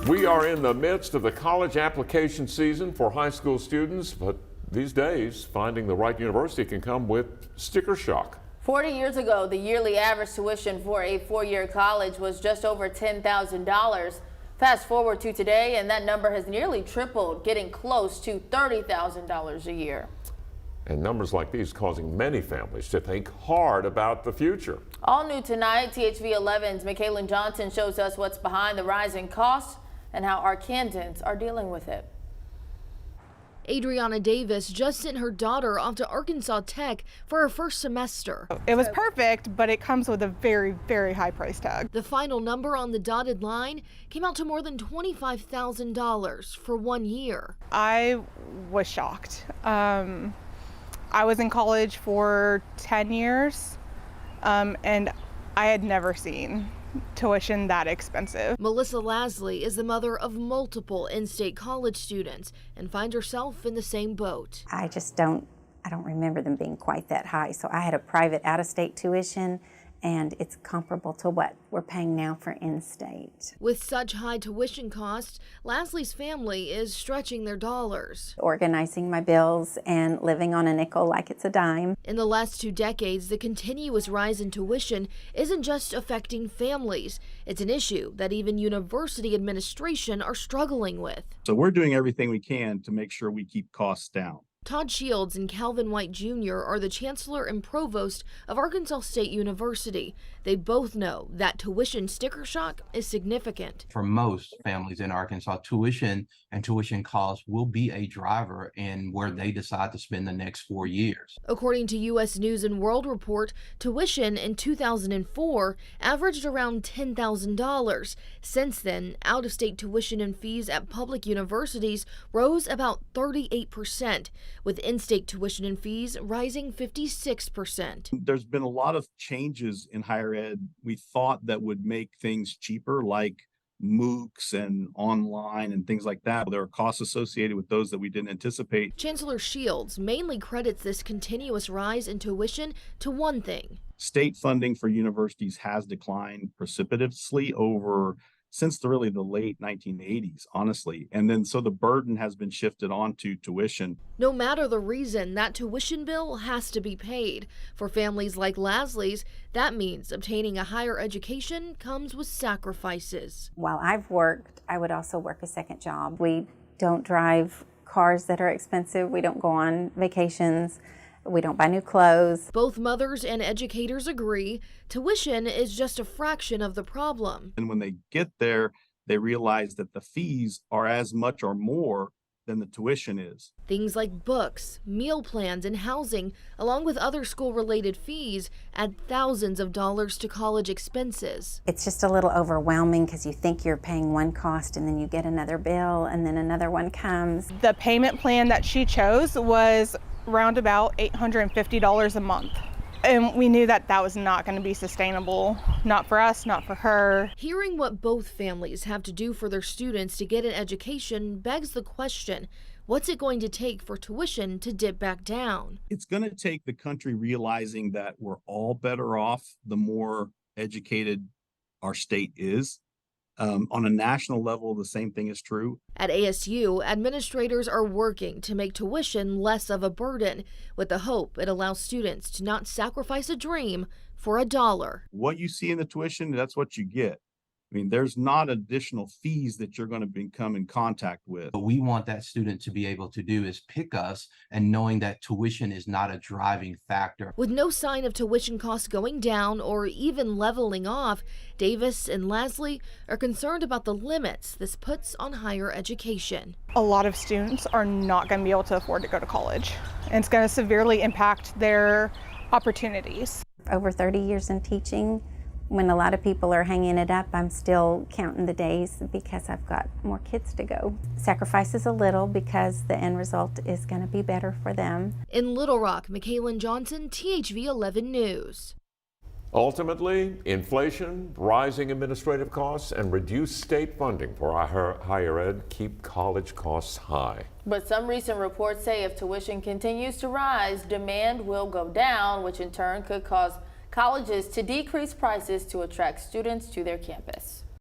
We are in the midst of the college application season for high school students, but these days, finding the right university can come with sticker shock. 40 years ago, the yearly average tuition for a four-year college was just over $10,000. Fast forward to today, and that number has nearly tripled, getting close to $30,000 a year. And numbers like these causing many families to think hard about the future. All new tonight, THV 11's Michaela Johnson shows us what's behind the rising costs and how Arkansans are dealing with it. Adriana Davis just sent her daughter off to Arkansas Tech for her first semester. It was perfect, but it comes with a very, very high price tag. The final number on the dotted line came out to more than $25,000 for 1 year. I was shocked. I was in college for 10 years, and I had never seen tuition that expensive. Melissa Lasley is the mother of multiple in-state college students and finds herself in the same boat. I don't remember them being quite that high. So I had a private out-of-state tuition, and it's comparable to what we're paying now for in-state. With such high tuition costs, Lasley's family is stretching their dollars. Organizing my bills and living on a nickel like it's a dime. In the last 2 decades, the continuous rise in tuition isn't just affecting families. It's an issue that even university administration are struggling with. So we're doing everything we can to make sure we keep costs down. Todd Shields and Calvin White Jr. are the chancellor and provost of Arkansas State University. They both know that tuition sticker shock is significant. For most families in Arkansas, tuition and tuition costs will be a driver in where they decide to spend the next 4 years. According to U.S. News and World Report, tuition in 2004 averaged around $10,000. Since then, out-of-state tuition and fees at public universities rose about 38%. With in-state tuition and fees rising 56%. There's been a lot of changes in higher ed we thought that would make things cheaper, like MOOCs and online and things like that. There are costs associated with those that we didn't anticipate. Chancellor Shields mainly credits this continuous rise in tuition to one thing. State funding for universities has declined precipitously since the late 1980s, honestly. And then so the burden has been shifted onto tuition. No matter the reason, that tuition bill has to be paid. For families like Lasley's, that means obtaining a higher education comes with sacrifices. While I've worked, I would also work a second job. We don't drive cars that are expensive. We don't go on vacations. We don't buy new clothes. Both mothers and educators agree tuition is just a fraction of the problem. And when they get there, they realize that the fees are as much or more than the tuition is. Things like books, meal plans, and housing, along with other school-related fees, add thousands of dollars to college expenses. It's just a little overwhelming because you think you're paying one cost and then you get another bill and then another one comes. The payment plan that she chose was around about $850 a month. And we knew that that was not going to be sustainable, not for us, not for her. Hearing what both families have to do for their students to get an education begs the question, what's it going to take for tuition to dip back down? It's going to take the country realizing that we're all better off the more educated our state is. On a national level, the same thing is true. At ASU, administrators are working to make tuition less of a burden, with the hope it allows students to not sacrifice a dream for $1. What you see in the tuition, that's what you get. I mean, there's not additional fees that you're going to become in contact with. What we want that student to be able to do is pick us, and knowing that tuition is not a driving factor. With no sign of tuition costs going down or even leveling off, Davis and Lasley are concerned about the limits this puts on higher education. A lot of students are not going to be able to afford to go to college, and it's going to severely impact their opportunities. Over 30 years in teaching, when a lot of people are hanging it up, I'm still counting the days because I've got more kids to go. Sacrifices a little because the end result is going to be better for them. In Little Rock, Michaela Johnson, THV 11 News. Ultimately, inflation, rising administrative costs, and reduced state funding for higher ed keep college costs high. But some recent reports say if tuition continues to rise, demand will go down, which in turn could cause colleges to decrease prices to attract students to their campus.